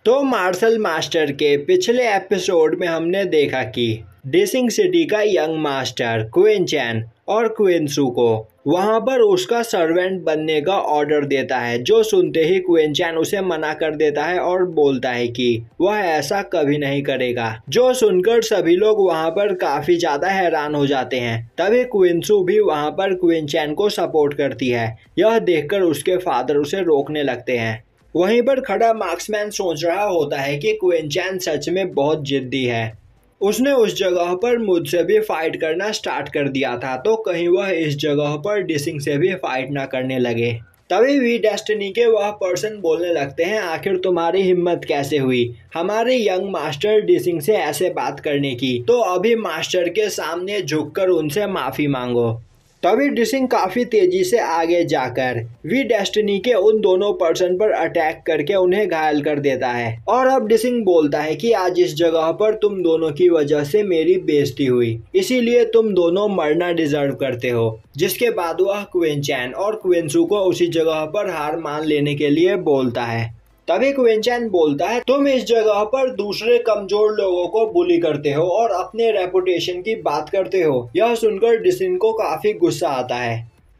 तो martial master के पिछले एपिसोड में हमने देखा कि डिसिंग सिटी का यंग मास्टर क्विन चैन और क्विन सू को वहां पर उसका सर्वेंट बनने का ऑर्डर देता है, जो सुनते ही क्विन चैन उसे मना कर देता है और बोलता है कि वह ऐसा कभी नहीं करेगा। जो सुनकर सभी लोग वहां पर काफी ज्यादा हैरान हो जाते हैं। तभी क्विन सू भी वहां पर क्विन चैन को सपोर्ट करती है। यह देखकर उसके फादर उसे रोकने लगते हैं। वहीं पर खड़ा मार्क्समैन सोच रहा होता है कि क्विन चैन सच में बहुत जिद्दी है। उसने उस जगह पर मुझसे भी फाइट करना स्टार्ट कर दिया था, तो कहीं वह इस जगह पर डिसिंग से भी फाइट ना करने लगे। तभी वी डेस्टिनी के वह पर्सन बोलने लगते हैं, आखिर तुम्हारी हिम्मत कैसे हुई हमारे यंग मास्टर डिसिंग से ऐसे बात करने की? तो अभी मास्टर के सामने झुककर उनसे माफी मांगो। तभी डिसिंग काफी तेजी से आगे जाकर वी डेस्टिनी के उन दोनों पर्सन पर अटैक करके उन्हें घायल कर देता है। और अब डिसिंग बोलता है कि आज इस जगह पर तुम दोनों की वजह से मेरी बेइज्जती हुई, इसीलिए तुम दोनों मरना डिजर्व करते हो। जिसके बाद वह क्विन चैन और क्विन सू को उसी जगह पर हार मान लेने के लिए बोलता है। तभी क्विन चैन बोलता है, तुम इस जगह पर दूसरे कमजोर लोगों को बुली करते हो और अपने रेपुटेशन की बात करते हो। यह सुनकर डिसिंग को काफी गुस्सा आता है।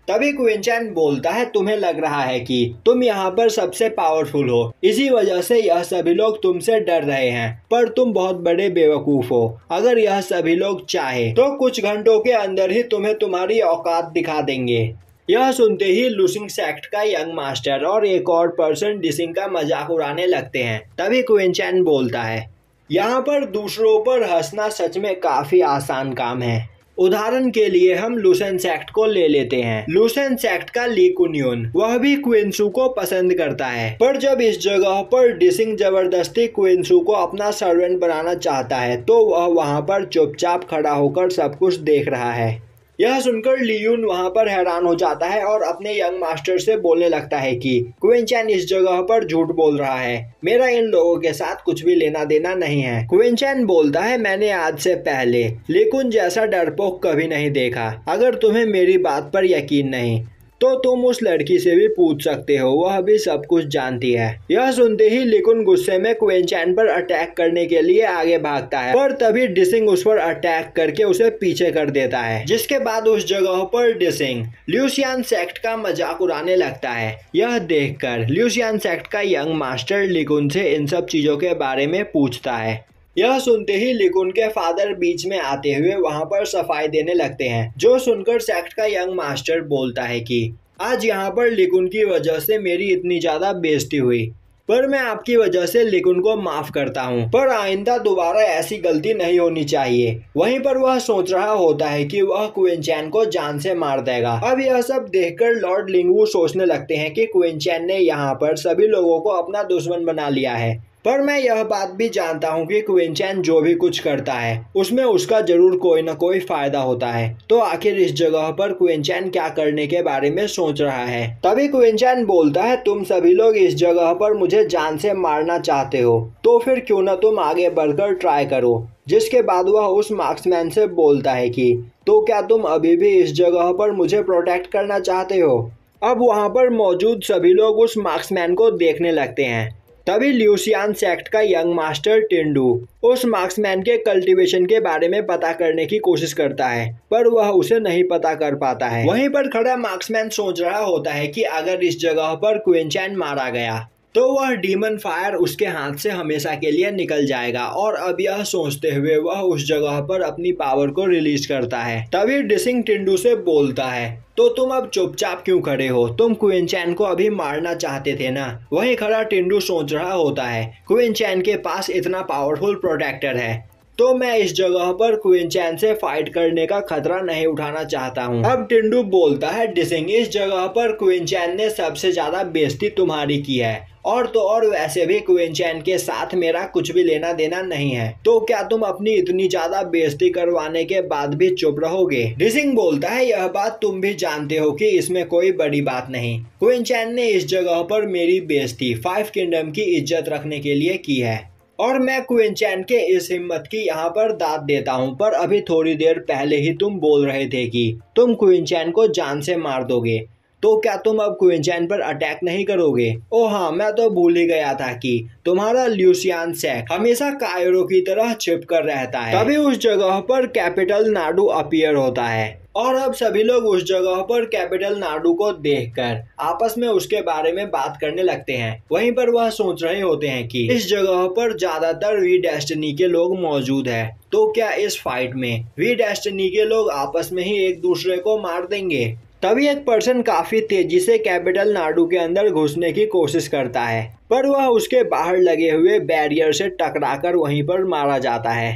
तभी क्विन चैन बोलता है, तुम्हें लग रहा है कि तुम यहाँ पर सबसे पावरफुल हो, इसी वजह से यह सभी लोग तुमसे डर रहे हैं, पर तुम बहुत बड़े बेवकूफ हो। अगर यह सभी लोग चाहे तो कुछ घंटों के अंदर ही तुम्हें तुम्हारी औकात दिखा देंगे। यह सुनते ही लूसिंग सेक्ट का यंग मास्टर और एक और पर्सन डिसिंग का मजाक उड़ाने लगते हैं। तभी क्विन चैन बोलता है, यहाँ पर दूसरों पर हंसना सच में काफी आसान काम है। उदाहरण के लिए हम लूसेंट सेक्ट को ले लेते हैं। लूसेंट सेक्ट का ली कुनियन वह भी क्विन सू को पसंद करता है, पर जब इस जगह पर डिसिंग जबरदस्ती क्विन सू को अपना सर्वेंट बनाना चाहता है तो वह वहाँ पर चुपचाप खड़ा होकर सब कुछ देख रहा है। यह सुनकर लियून वहां पर हैरान हो जाता है और अपने यंग मास्टर से बोलने लगता है कि क्विन चैन इस जगह पर झूठ बोल रहा है, मेरा इन लोगों के साथ कुछ भी लेना देना नहीं है। क्विन चैन बोलता है, मैंने आज से पहले लिकुन जैसा डरपोक कभी नहीं देखा। अगर तुम्हें मेरी बात पर यकीन नहीं तो तुम उस लड़की से भी पूछ सकते हो, वह भी सब कुछ जानती है। यह सुनते ही लिकुन गुस्से में क्विन चैन पर अटैक करने के लिए आगे भागता है, पर तभी डिसिंग उस पर अटैक करके उसे पीछे कर देता है। जिसके बाद उस जगह पर डिसिंग ल्यूसियन सेक्ट का मजाक उड़ाने लगता है। यह देखकर ल्यूसियन सेक्ट का यंग मास्टर लिकुन से इन सब चीजों के बारे में पूछता है। यह सुनते ही लिकुन के फादर बीच में आते हुए वहां पर सफाई देने लगते हैं। जो सुनकर सेक्ट का यंग मास्टर बोलता है कि आज यहाँ पर लिकुन की वजह से मेरी इतनी ज्यादा बेइज्जती हुई, पर मैं आपकी वजह से लिकुन को माफ करता हूँ, पर आइंदा दोबारा ऐसी गलती नहीं होनी चाहिए। वहीं पर वह सोच रहा होता है कि वह क्विन चैन को जान से मार देगा। अब यह सब देखकर लॉर्ड लिंगवू सोचने लगते हैं कि क्विन चैन ने यहाँ पर सभी लोगों को अपना दुश्मन बना लिया है, पर मैं यह बात भी जानता हूँ कि क्विन चैन जो भी कुछ करता है उसमें उसका जरूर कोई न कोई फायदा होता है। तो आखिर इस जगह पर क्विन चैन क्या करने के बारे में सोच रहा है। तभी क्विन चैन बोलता है, तुम सभी लोग इस जगह पर मुझे जान से मारना चाहते हो, तो फिर क्यों न तुम आगे बढ़कर ट्राई करो। जिसके बाद वह उस मार्क्समैन से बोलता है कि तो क्या तुम अभी भी इस जगह पर मुझे प्रोटेक्ट करना चाहते हो। अब वहाँ पर मौजूद सभी लोग उस मार्क्समैन को देखने लगते हैं। तभी ल्यूसियन सेक्ट का यंग मास्टर टिंडू उस मार्क्समैन के कल्टीवेशन के बारे में पता करने की कोशिश करता है, पर वह उसे नहीं पता कर पाता है। वहीं पर खड़ा मार्क्समैन सोच रहा होता है कि अगर इस जगह पर क्विन चैन मारा गया तो वह डीमन फायर उसके हाथ से हमेशा के लिए निकल जाएगा। और अब यह सोचते हुए वह उस जगह पर अपनी पावर को रिलीज करता है। तभी डिसिंग टिंडू से बोलता है, तो तुम अब चुपचाप क्यों खड़े हो, तुम क्विन चैन को अभी मारना चाहते थे ना। वहीं खड़ा टिंडू सोच रहा होता है, क्विन चैन के पास इतना पावरफुल प्रोटेक्टर है, तो मैं इस जगह पर क्विन चैन से फाइट करने का खतरा नहीं उठाना चाहता हूँ। अब टिंडू बोलता है, डिसिंग इस जगह पर क्विन चैन ने सबसे ज्यादा बेइज्जती तुम्हारी की है, और तो और वैसे भी क्विन चैन के साथ मेरा कुछ भी लेना देना नहीं है, तो क्या तुम अपनी इतनी ज्यादा बेइज्जती करवाने के बाद भी चुप रहोगे। डिसिंग बोलता है, यह बात तुम भी जानते हो कि इसमें कोई बड़ी बात नहीं। क्विन चैन ने इस जगह पर मेरी बेइज्जती 5 किंगडम की इज्जत रखने के लिए की है, और मैं क्विन चैन के इस हिम्मत की यहाँ पर दाद देता हूँ। पर अभी थोड़ी देर पहले ही तुम बोल रहे थे कि तुम क्विन चैन को जान से मार दोगे, तो क्या तुम अब क्विंचैन पर अटैक नहीं करोगे? ओह हाँ, मैं तो भूल ही गया था कि तुम्हारा ल्यूसियान सैक हमेशा कायरो की तरह छिप कर रहता है। तभी उस जगह पर कैपिटल नाडू अपीयर होता है और अब सभी लोग उस जगह पर कैपिटल नाडू को देखकर आपस में उसके बारे में बात करने लगते हैं। वहीं पर वह सोच रहे होते हैं कि इस जगह पर ज्यादातर वी डेस्टिनी के लोग मौजूद है, तो क्या इस फाइट में वी डेस्टिनी के लोग आपस में ही एक दूसरे को मार देंगे? तभी एक पर्सन काफी तेजी से कैपिटल नाडू के अंदर घुसने की कोशिश करता है, पर वह उसके बाहर लगे हुए बैरियर से टकराकर वहीं पर मारा जाता है।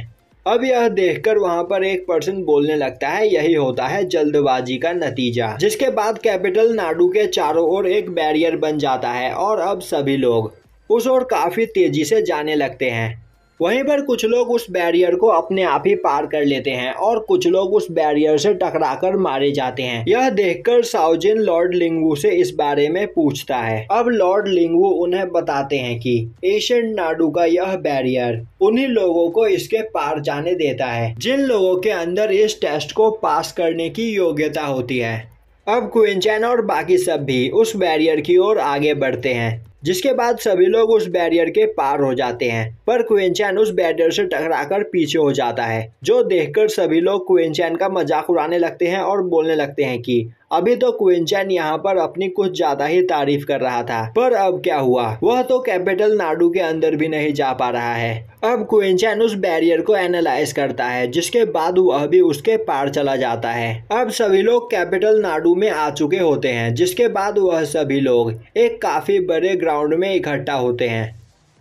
अब यह देखकर वहां पर एक पर्सन बोलने लगता है, यही होता है जल्दबाजी का नतीजा। जिसके बाद कैपिटल नाडू के चारों ओर एक बैरियर बन जाता है और अब सभी लोग उस ओर काफी तेजी से जाने लगते हैं। वहीं पर कुछ लोग उस बैरियर को अपने आप ही पार कर लेते हैं और कुछ लोग उस बैरियर से टकराकर मारे जाते हैं। यह देखकर साओजिन लॉर्ड लिंगवू से इस बारे में पूछता है। अब लॉर्ड लिंगवू उन्हें बताते हैं कि एशियन नाडू का यह बैरियर उन्हीं लोगों को इसके पार जाने देता है जिन लोगों के अंदर इस टेस्ट को पास करने की योग्यता होती है। अब क्विंचैन और बाकी सब भी उस बैरियर की ओर आगे बढ़ते हैं, जिसके बाद सभी लोग उस बैरियर के पार हो जाते हैं, पर क्विंचैन उस बैरियर से टकराकर पीछे हो जाता है, जो देखकर सभी लोग क्विंचैन का मजाक उड़ाने लगते हैं और बोलने लगते हैं कि अभी तो क्विंचैन यहाँ पर अपनी कुछ ज्यादा ही तारीफ कर रहा था, पर अब क्या हुआ, वह तो कैपिटल नाडू के अंदर भी नहीं जा पा रहा है। अब क्विंचैन उस बैरियर को एनालाइज करता है, जिसके बाद वह भी उसके पार चला जाता है। अब सभी लोग कैपिटल नाडू में आ चुके होते हैं, जिसके बाद वह सभी लोग एक काफी बड़े ग्राउंड में इकट्ठा होते हैं।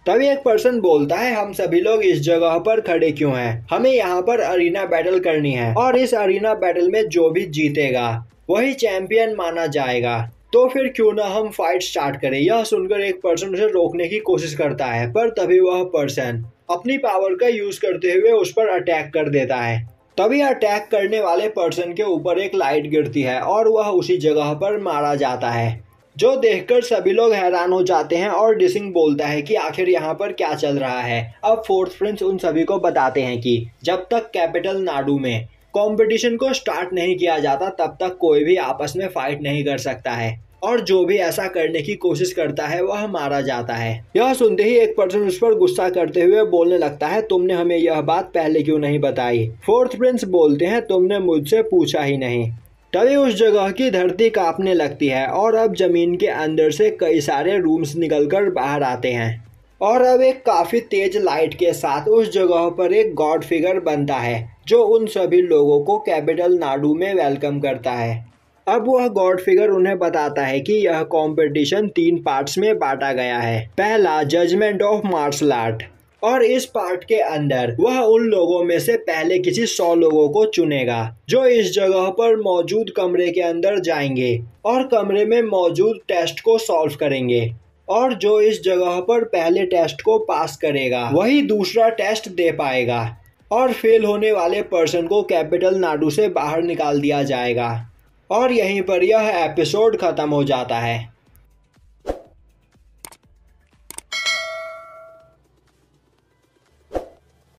तभी एक पर्सन बोलता है, हम सभी लोग इस जगह पर खड़े क्यों हैं? हमें यहाँ पर अरीना बैटल करनी है और इस अरीना बैटल में जो भी जीतेगा वही चैंपियन माना जाएगा। तो फिर क्यों ना हम फाइट स्टार्ट करें। यह सुनकर एक पर्सन उसे रोकने की कोशिश करता है, पर तभी वह पर्सन अपनी पावर का यूज करते हुए उस पर अटैक कर देता है। तभी अटैक करने वाले पर्सन के ऊपर एक लाइट गिरती है और वह उसी जगह पर मारा जाता है, जो देखकर सभी लोग हैरान हो जाते हैं और डिसिंग बोलता है कि आखिर यहाँ पर क्या चल रहा है। अब फोर्थ प्रिंस उन सभी को बताते हैं कि जब तक कैपिटल नाडू में कंपटीशन को स्टार्ट नहीं किया जाता तब तक कोई भी आपस में फाइट नहीं कर सकता है और जो भी ऐसा करने की कोशिश करता है वह मारा जाता है। यह सुनते ही एक पर्सन उस पर गुस्सा करते हुए बोलने लगता है, तुमने हमें यह बात पहले क्यों नहीं बताई? फोर्थ प्रिंस बोलते हैं, तुमने मुझसे पूछा ही नहीं। तभी उस जगह की धरती कांपने लगती है और अब जमीन के अंदर से कई सारे रूम्स निकलकर बाहर आते हैं और अब एक काफी तेज लाइट के साथ उस जगह पर एक गॉड फिगर बनता है, जो उन सभी लोगों को कैपिटल नाडू में वेलकम करता है। अब वह गॉड फिगर उन्हें बताता है कि यह कंपटीशन 3 पार्ट्स में बांटा गया है। पहला जजमेंट ऑफ मार्शल आर्ट, और इस पार्ट के अंदर वह उन लोगों में से पहले किसी 100 लोगों को चुनेगा जो इस जगह पर मौजूद कमरे के अंदर जाएंगे और कमरे में मौजूद टेस्ट को सॉल्व करेंगे, और जो इस जगह पर पहले टेस्ट को पास करेगा वही दूसरा टेस्ट दे पाएगा, और फेल होने वाले पर्सन को कैपिटल नाडू से बाहर निकाल दिया जाएगा। और यहीं पर यह एपिसोड खत्म हो जाता है।